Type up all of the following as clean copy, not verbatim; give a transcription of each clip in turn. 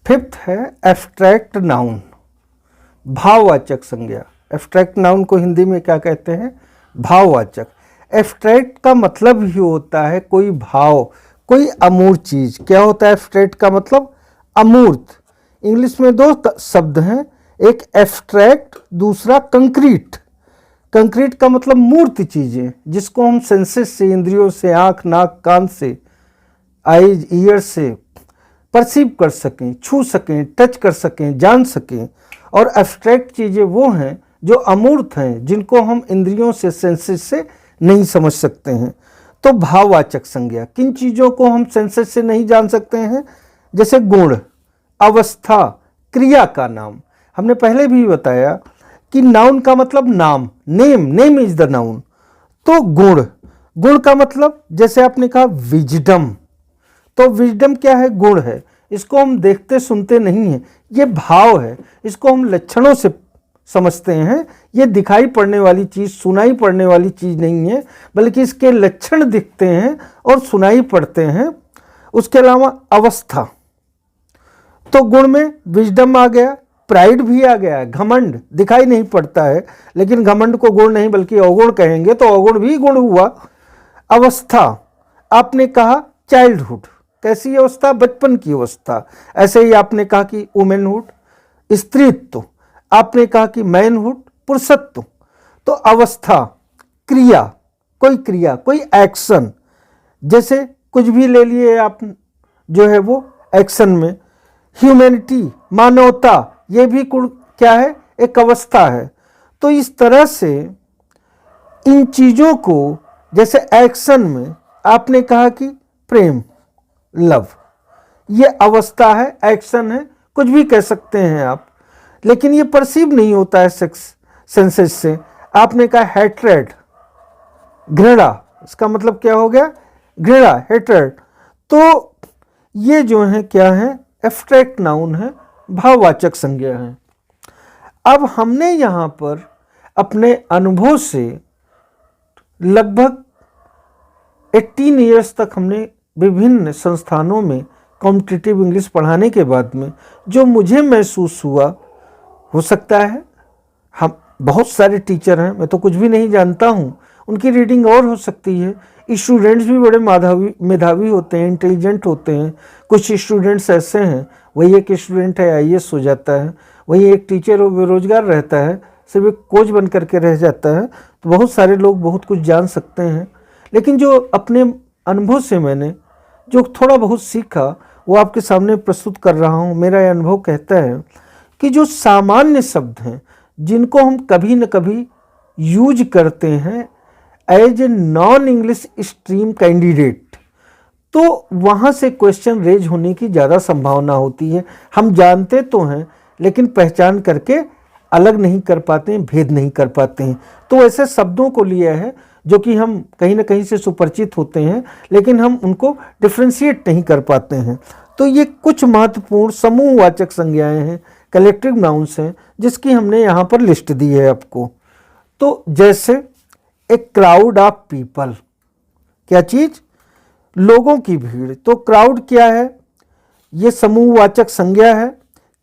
Fifth है abstract noun, भाववाचक संज्ञा। Abstract noun को हिंदी में क्या कहते हैं? भाववाचक। एब्स्ट्रैक्ट का मतलब ही होता है कोई भाव, कोई अमूर्त चीज। क्या होता है एब्स्ट्रैक्ट का मतलब? अमूर्त। इंग्लिश में दो शब्द हैं, एक एब्स्ट्रैक्ट, दूसरा कंक्रीट। कंक्रीट का मतलब मूर्त चीजें, जिसको हम सेंसेस से, इंद्रियों से, आंख, नाक, कान से, आईज, ईयर से परसीव कर सकें, छू सकें, टच कर सकें, जान सकें। और एब्स्ट्रैक्ट चीजें वो हैं जो अमूर्त हैं, जिनको हम इंद्रियों से, सेंसेस से नहीं समझ सकते हैं। तो भाववाचक संज्ञा, किन चीजों को हम सेंसेस से नहीं जान सकते हैं? जैसे गुण, अवस्था, क्रिया का नाम। हमने पहले भी बताया कि नाउन का मतलब नाम, name, name is the noun. तो गुण, गुण का मतलब जैसे आपने कहा विजडम, तो विजडम क्या है? गुण है। इसको हम देखते सुनते नहीं हैं, ये भाव है। इसको हम लक्षणों से समझते हैं। ये दिखाई पड़ने वाली चीज, सुनाई पड़ने वाली चीज नहीं है, बल्कि इसके लक्षण दिखते हैं और सुनाई पड़ते हैं। उसके अलावा अवस्था, तो गुण में विजडम आ गया, प्राइड भी आ गया है, घमंड दिखाई नहीं पड़ता है, लेकिन घमंड को गुण नहीं बल्कि अवगुण कहेंगे, तो अवगुण भी गुण हुआ। अवस्था, आपने कहा चाइल्डहुड, कैसी अवस्था? बचपन की अवस्था। ऐसे ही आपने कहा कि वुमेनहुड, स्त्रीत्व, आपने कहा कि मैनहुड, पुरुषत्व। तो अवस्था, क्रिया, कोई एक्शन, जैसे कुछ भी ले लिए आप, जो है वो एक्शन में। ह्यूमैनिटी, मानवता, ये भी क्या है? एक अवस्था है। तो इस तरह से इन चीजों को, जैसे एक्शन में आपने कहा कि प्रेम, लव, ये अवस्था है, एक्शन है, कुछ भी कह सकते हैं आप, लेकिन ये परसीव नहीं होता है सेंसेस से। आपने कहा हेट्रेड, घृणा, इसका मतलब क्या हो गया? घृणा, हेट्रेड। तो ये जो है क्या है? एब्स्ट्रैक्ट नाउन है, भाववाचक संज्ञा है। अब हमने यहां पर अपने अनुभव से लगभग 18 ईयर्स तक हमने विभिन्न संस्थानों में कॉम्पिटिटिव इंग्लिश पढ़ाने के बाद में जो मुझे महसूस हुआ, हो सकता है हम बहुत सारे टीचर हैं, मैं तो कुछ भी नहीं जानता हूँ, उनकी रीडिंग और हो सकती है। स्टूडेंट्स भी बड़े मेधावी होते हैं, इंटेलिजेंट होते हैं। कुछ स्टूडेंट्स ऐसे हैं, वही एक स्टूडेंट है IAS हो जाता है, वही एक टीचर वो बेरोजगार रहता है, सिर्फ एक कोच बन करके रह जाता है। तो बहुत सारे लोग बहुत कुछ जान सकते हैं, लेकिन जो अपने अनुभव से मैंने जो थोड़ा बहुत सीखा वो आपके सामने प्रस्तुत कर रहा हूँ। मेरा ये अनुभव कहता है कि जो सामान्य शब्द हैं, जिनको हम कभी न कभी यूज करते हैं as a non English stream candidate, तो वहाँ से क्वेश्चन रेज होने की ज़्यादा संभावना होती है। हम जानते तो हैं, लेकिन पहचान करके अलग नहीं कर पाते हैं, भेद नहीं कर पाते हैं। तो ऐसे शब्दों को लिया है जो कि हम कहीं ना कहीं से सुपरिचित होते हैं, लेकिन हम उनको डिफ्रेंशिएट नहीं कर पाते हैं। तो ये कुछ महत्वपूर्ण समूहवाचक संज्ञाएं हैं, कलेक्टिव नाउन्स हैं, जिसकी हमने यहाँ पर लिस्ट दी है आपको। तो जैसे ए क्राउड ऑफ पीपल, क्या चीज? लोगों की भीड़। तो क्राउड क्या है? ये समूहवाचक संज्ञा है,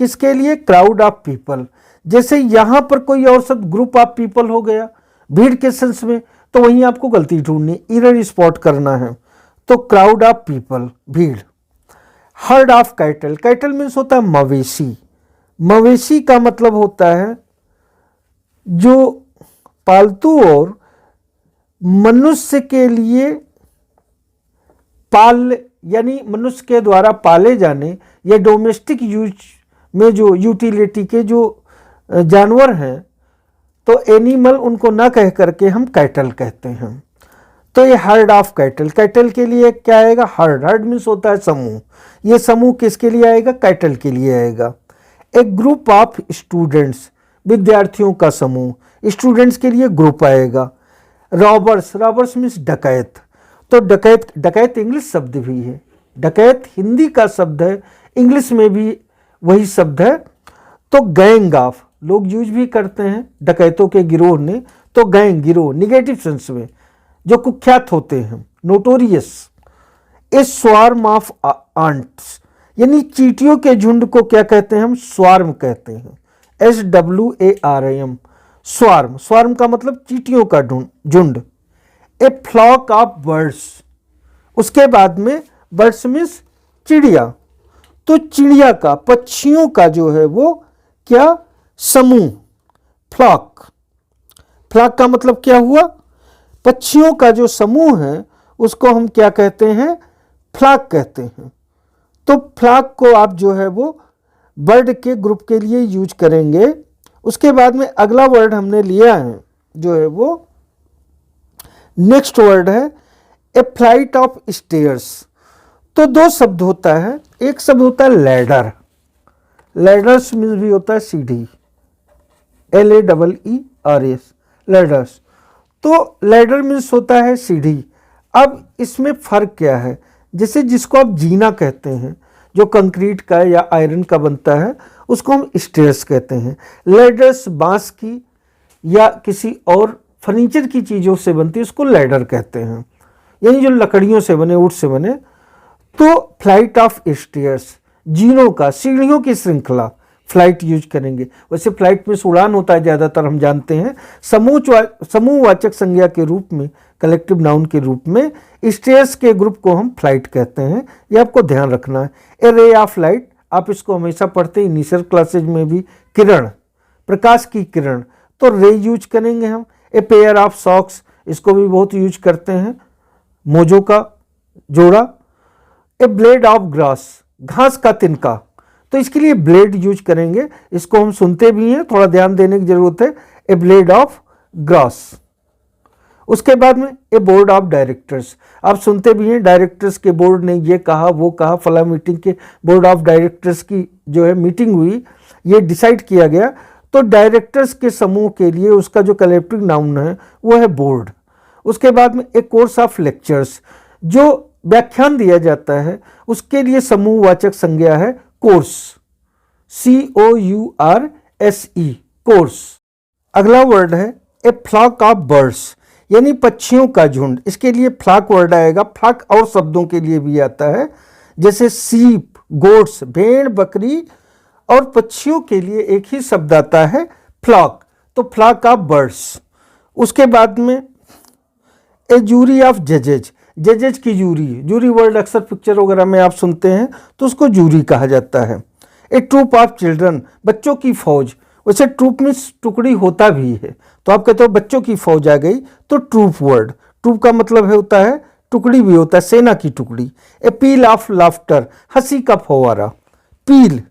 किसके लिए? Crowd of people. जैसे यहां पर कोई और शब्द ग्रुप ऑफ पीपल हो गया भीड़ के सेंस में, तो वहीं आपको गलती ढूंढनी, एरर स्पॉट करना है। तो क्राउड ऑफ पीपल, भीड़। Heard of cattle, cattle means होता है मवेशी। मवेशी का मतलब होता है जो पालतू और मनुष्य के लिए यानी मनुष्य के द्वारा पाले जाने या डोमेस्टिक यूज में जो यूटिलिटी के जो जानवर हैं, तो एनिमल उनको ना कह करके हम कैटल कहते हैं। तो ये हर्ड ऑफ कैटल, कैटल के लिए क्या आएगा? हर्ड। हर्ड मीन्स होता है समूह। ये समूह किसके लिए आएगा? कैटल के लिए आएगा। एक ग्रुप ऑफ स्टूडेंट्स, विद्यार्थियों का समूह, स्टूडेंट्स के लिए ग्रुप आएगा। रॉबर्स, रॉबर्स मीन्स डकैत। तो डकैत, डकैत इंग्लिश शब्द भी है, डकैत हिंदी का शब्द है, इंग्लिश में भी वही शब्द है। तो गैंग ऑफ, लोग यूज भी करते हैं डकैतों के गिरोह ने, तो गैंग, गिरोह, निगेटिव सेंस में, जो कुख्यात होते हैं, notorious. A swarm of ants, यानी चींटियों के झुंड को क्या कहते हैं हम? स्वार्म कहते हैं। SWARM, swarm. स्वार्म का मतलब चींटियों का झुंड। ए फ्लॉक ऑफ बर्ड्स, उसके बाद में बर्ड्स मीन्स चिड़िया, तो चिड़िया का, पक्षियों का जो है वो क्या? समूह। फ्लॉक, फ्लॉक का मतलब क्या हुआ? पक्षियों का जो समूह है उसको हम क्या कहते हैं? फ्लॉक कहते हैं। तो फ्लॉक को आप जो है वो बर्ड के ग्रुप के लिए यूज करेंगे। उसके बाद में अगला वर्ड हमने लिया है जो है वो नेक्स्ट वर्ड है ए फ्लाइट ऑफ स्टेयर्स। तो दो शब्द होता है, एक शब्द होता है लैडर, लैडर्स मीन्स भी होता है सीढ़ी, LADDERS, लैडर्स। तो लैडर मीन्स होता है सीढ़ी। अब इसमें फर्क क्या है? जैसे जिसको आप जीना कहते हैं, जो कंक्रीट का या आयरन का बनता है, उसको हम स्टेयर्स कहते हैं। लैडर्स बांस की या किसी और फर्नीचर की चीज़ों से बनती है, उसको लैडर कहते हैं, यानी जो लकड़ियों से बने, वुड से बने। तो फ्लाइट ऑफ स्टेयर्स, जीनों का, सीढ़ियों की श्रृंखला, फ्लाइट यूज करेंगे। वैसे फ्लाइट में उड़ान होता है ज़्यादातर, हम जानते हैं। समूहवाचक संज्ञा के रूप में, कलेक्टिव नाउन के रूप में स्टेयर्स के ग्रुप को हम फ्लाइट कहते हैं। ये आपको ध्यान रखना है। ए रे ऑफ लाइट, आप इसको हमेशा पढ़ते हैं इनिशियल क्लासेज में भी। किरण, प्रकाश की किरण, तो रे यूज करेंगे हम। ए पेयर ऑफ सॉक्स, इसको भी बहुत यूज करते हैं, मोजों का जोड़ा। ए ब्लेड ऑफ ग्रास, घास का तिनका, तो इसके लिए ब्लेड यूज करेंगे। इसको हम सुनते भी हैं, थोड़ा ध्यान देने की जरूरत है। ए ब्लेड ऑफ ग्रास। उसके बाद में ए बोर्ड ऑफ डायरेक्टर्स, आप सुनते भी हैं डायरेक्टर्स के बोर्ड ने ये कहा वो कहा, फला मीटिंग के बोर्ड ऑफ डायरेक्टर्स की जो है मीटिंग हुई, ये डिसाइड किया गया। तो डायरेक्टर्स के समूह के लिए उसका जो कलेक्टिव नाउन है वो है बोर्ड। उसके बाद में एक कोर्स ऑफ लेक्चर्स, जो व्याख्यान दिया जाता है उसके लिए समूहवाचक संज्ञा है कोर्स, COURSE, कोर्स। अगला वर्ड है ए फ्लॉक ऑफ बर्ड्स, यानी पक्षियों का झुंड। इसके लिए फ्लॉक वर्ड आएगा। फ्लॉक और शब्दों के लिए भी आता है, जैसे सीप, गोट्स, भेड़, बकरी, और पक्षियों के लिए एक ही शब्द आता है फ्लॉक, तो फ्लॉक ऑफ बर्ड्स। उसके बाद में ए जूरी ऑफ जजेज, जजेज की जूरी, जूरी वर्ड अक्सर पिक्चर वगैरह में आप सुनते हैं, तो उसको जूरी कहा जाता है। ए ट्रूप ऑफ चिल्ड्रन, बच्चों की फौज। वैसे ट्रूप में टुकड़ी होता भी है, तो आप कहते हो बच्चों की फौज आ गई, तो ट्रूप वर्ड, ट्रूप का मतलब है होता है टुकड़ी भी होता है, सेना की टुकड़ी। ए पील ऑफ लाफ्टर, हंसी का फव्वारा। पील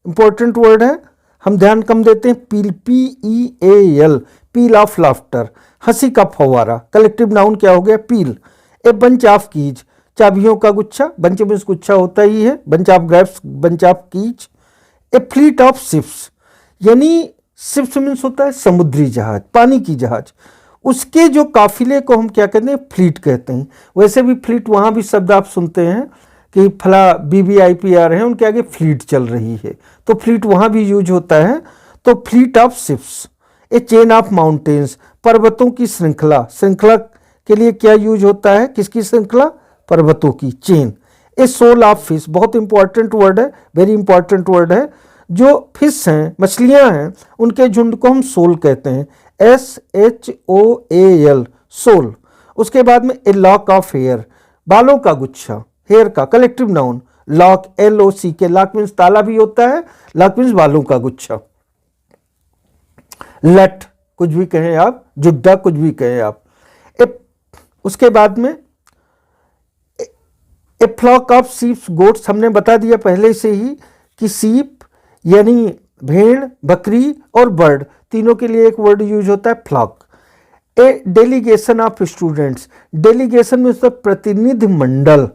इंपॉर्टेंट वर्ड है, हम ध्यान कम देते हैं। पील, PEAL, पील ऑफ लाफ्टर, हंसी का फव्वारा। कलेक्टिव नाउन क्या हो गया? पील। ए बंच ऑफ कीज, चाबियों का गुच्छा, बंच में गुच्छा होता ही है, bunch of grapes, bunch of keys. A fleet of ships, यानी शिप्स मीन्स होता है समुद्री जहाज, पानी की जहाज। उसके जो काफिले को हम क्या कहते हैं? फ्लीट कहते हैं। वैसे भी फ्लीट, वहाँ भी शब्द आप सुनते हैं कि फला BBIPR है, उनके आगे फ्लीट चल रही है, तो फ्लीट वहाँ भी यूज होता है। तो fleet of ships. A chain of mountains, पर्वतों की श्रृंखला। श्रृंखला के लिए क्या यूज होता है? किसकी श्रृंखला? पर्वतों की, chain. A shoal of fish, बहुत इंपॉर्टेंट वर्ड है, वेरी इंपॉर्टेंट वर्ड है। जो फिश हैं, मछलियां हैं, उनके झुंड को हम सोल कहते हैं, SHOAL, सोल। उसके बाद में ए लॉक ऑफ हेयर, बालों का गुच्छा, हेयर का collective noun lock, LOCK, lock means ताला भी होता है, लॉक मीन्स बालों का गुच्छा। लट, कुछ भी कहें आप, जुड्डा, कुछ भी कहें आप। उसके बाद में ए फ्लॉक ऑफ सीप्स, गोट्स, हमने बता दिया पहले से ही कि सीप यानी भेड़, बकरी और बर्ड, तीनों के लिए एक वर्ड यूज होता है flock. A delegation of students, delegation में मतलब प्रतिनिधि मंडल,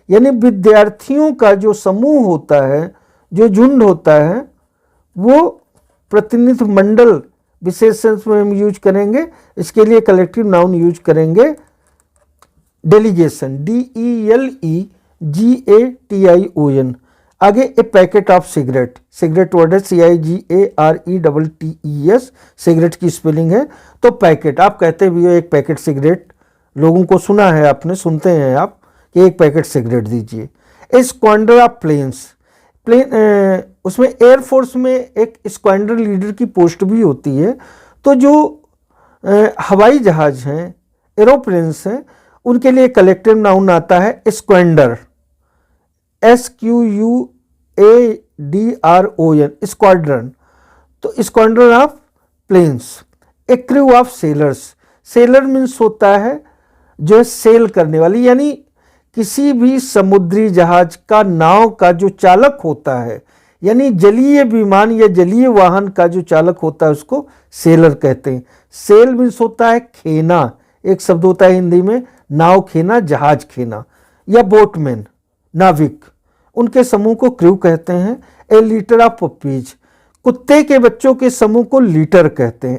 यानी विद्यार्थियों का जो समूह होता है, जो झुंड होता है, वो प्रतिनिधि मंडल विशेष सेंस में हम यूज करेंगे। इसके लिए कलेक्टिव नाउन यूज करेंगे डेलीगेशन, DELEGATION। आगे a packet of cigarette, cigarette word है CIGARETTES, सिगरेट की स्पेलिंग है। तो पैकेट, आप कहते भी हो एक पैकेट सिगरेट, लोगों को सुना है आपने, सुनते हैं आप कि एक पैकेट सिगरेट दीजिए। ए स्क्वांडर ऑफ प्लेन्स, उसमें एयरफोर्स में एक स्क्वाड्रन लीडर की पोस्ट भी होती है। तो जो हवाई जहाज हैं, एरोप्लेन्स हैं, उनके लिए कलेक्टिव नाउन आता है स्क्वाड्रन, SQUADRON, स्क्वाड्रन। तो squadron of planes. A crew of sailors, sailor means होता है जो है सेल करने वाली, यानी किसी भी समुद्री जहाज का नाव का जो चालक होता है, यानी जलीय विमान या जलीय वाहन का जो चालक होता है उसको सेलर कहते हैं। सेल मीन्स होता है खेना, एक शब्द होता है हिंदी में नाव खेना, जहाज खेना, या बोटमैन, नाविक, उनके समूह को क्रू कहते हैं। ए लीटर ऑफ पपीज, कुत्ते के बच्चों के समूह को लीटर कहते हैं,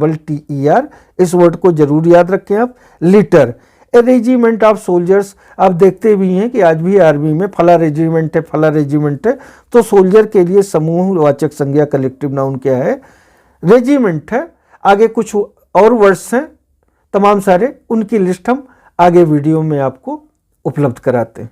LITTER, इस वर्ड को जरूर याद रखें आप, litre. A regiment of soldiers, आप देखते भी हैं कि आज भी आर्मी में फला रेजिमेंट है, फला रेजिमेंट है, तो सोल्जर के लिए समूहवाचक संज्ञा कलेक्टिव नाउन क्या है? रेजिमेंट है। आगे कुछ और वर्ड्स हैं तमाम सारे, उनकी लिस्ट हम आगे वीडियो में आपको उपलब्ध कराते हैं।